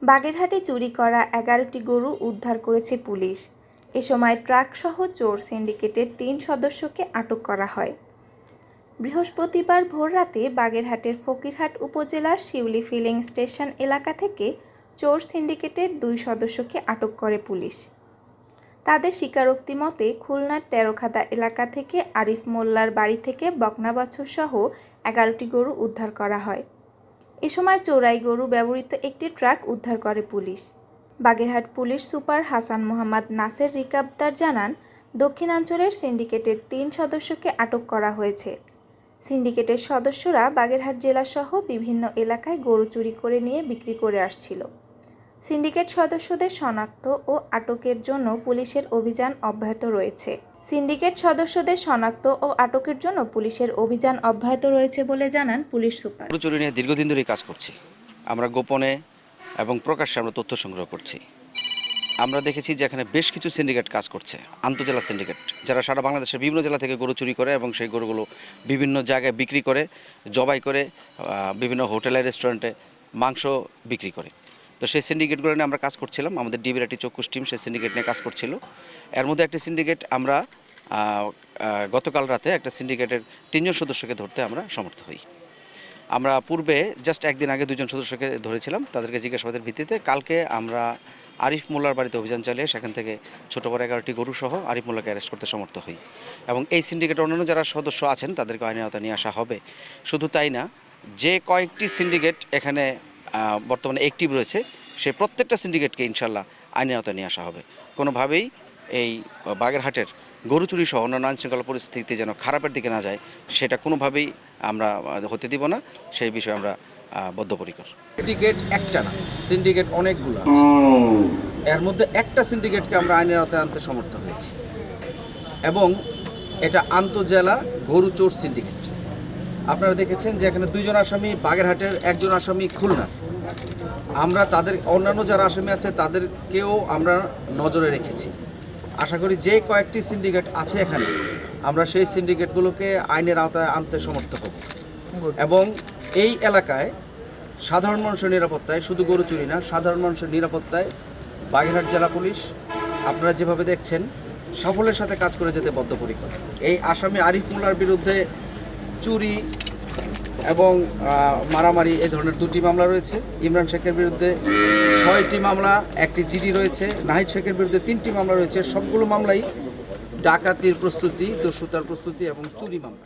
বাগেরহাটে চুরি করা ১১টি গরু উদ্ধার করেছে পুলিশ। এ সময় ট্রাকসহ চোর সিন্ডিকেটের ৩ সদস্যকে আটক করা হয়। বৃহস্পতিবার ভোররাতে বাগেরহাটের ফকিরহাট উপজেলার শিউলি ফিলিং স্টেশন এলাকা থেকে চোর সিন্ডিকেটের ২ সদস্যকে আটক করে পুলিশ। তাদের স্বীকারোক্তি মতে খুলনার তেরোখাদা এলাকা থেকে আরিফ মোল্লার বাড়ি থেকে বকনা বাছুরসহ ১১টি গরু উদ্ধার করা হয়। এ সময় চোরাই গরু ব্যবহৃত একটি ট্রাক উদ্ধার করে police. Bagerhat police super Hasan Mohammad Naser Rikabdar জানান, দক্ষিণাঞ্চলের সিন্ডিকেটের ৩ সদস্যকে আটক করা হয়েছে। সিন্ডিকেটের সদস্যরা বাগেরহাট জেলাসহ বিভিন্ন এলাকায় গরু চুরি করে নিয়ে বিক্রি করে আসছিল। সিন্ডিকেট সদস্যদের শনাক্ত ও আটকের জন্য পুলিশের অভিযান অব্যাহত রয়েছে। বলে জানান পুলিশ সুপার। গরু চুরি নিয়ে দীর্ঘদিন ধরে কাজ করছি। আমরা গোপনে এবং প্রকাশ্যে আমরা তথ্য সংগ্রহ করছি। আমরা দেখেছি যে এখানে বেশ কিছু সিন্ডিকেট কাজ করছে, আন্তজেলা সিন্ডিকেট, যারা সারা বাংলাদেশের বিভিন্ন জেলা থেকে গরু চুরি করে এবং সেই গরুগুলো বিভিন্ন জায়গায় বিক্রি করে, জবাই করে, বিভিন্ন হোটেলে রেস্টুরেন্টে মাংস বিক্রি করে। তো সেই সিন্ডিকেটগুলো নিয়ে আমরা কাজ করছিলাম। আমাদের ডিবিরাটি চক্ষুষ টিম সেই সিন্ডিকেট নিয়ে কাজ করছিল। এর মধ্যে একটি সিন্ডিকেট আমরা গতকাল রাতে একটা সিন্ডিকেটের ৩ জন সদস্যকে ধরতে আমরা সমর্থ হই। আমরা পূর্বে জাস্ট একদিন আগে 2 জন সদস্যকে ধরেছিলাম, তাদেরকে জিজ্ঞাসাবাদের ভিত্তিতে কালকে আমরা আরিফ মোল্লার বাড়িতে অভিযান চালিয়ে সেখান থেকে ছোটো বড় 11টি গরু সহ আরিফ মোল্লাকে অ্যারেস্ট করতে সমর্থ হই এবং এই সিন্ডিকেটের অন্যান্য যারা সদস্য আছেন তাদেরকে আইনের আওতায় নিয়ে আসা হবে। শুধু তাই না, যে কয়েকটি সিন্ডিকেট এখানে বর্তমানে অ্যাক্টিভ রয়েছে সেই প্রত্যেকটা সিন্ডিকেটকে ইনশাল্লাহ আইনের আওতায় নিয়ে আসা হবে। কোনোভাবেই এই বাগেরহাটের গরু চুরি সহ অন্যান্য আইনশৃঙ্খলা পরিস্থিতি যেন খারাপের দিকে না যায়, সেটা কোনোভাবেই আমরা হতে দিব না। সেই বিষয়ে আমরা বদ্ধপরিকর। সিন্ডিকেট একটা না, সিন্ডিকেট অনেকগুলো আছে। এর মধ্যে একটা সিন্ডিকেটকে আমরা আইনের আওতায় আনতে সমর্থ হয়েছি এবং এটা আন্তজেলা গরু চোর সিন্ডিকেট। আপনারা দেখেছেন যে এখানে 2 জন আসামি বাগেরহাটের, 1 জন আসামি খুলনার। আমরা তাদের অন্যান্য যারা আসামি আছে তাদেরকেও আমরা নজরে রেখেছি। আশা করি যে কয়েকটি সিন্ডিকেট আছে এখানে, আমরা সেই সিন্ডিকেটগুলোকে আইনের আওতায় আনতে সমর্থ হব এবং এই এলাকায় সাধারণ মানুষের নিরাপত্তায়, শুধু গরু চুরি না, সাধারণ মানুষের নিরাপত্তায় বাগেরহাট জেলা পুলিশ আপনারা যেভাবে দেখছেন সাফল্যের সাথে কাজ করে যেতে বদ্ধপরিকর। এই আসামি আরিফ মোল্লার বিরুদ্ধে চুরি এবং মারামারি এই ধরনের 2টি মামলা রয়েছে। ইমরান শেখের বিরুদ্ধে 6টি মামলা, 1টি জিডি রয়েছে। নাহিদ শেখের বিরুদ্ধে 3টি মামলা রয়েছে। সবগুলো মামলাই ডাকাতির প্রস্তুতি, দস্যুতার প্রস্তুতি এবং চুরি মামলা।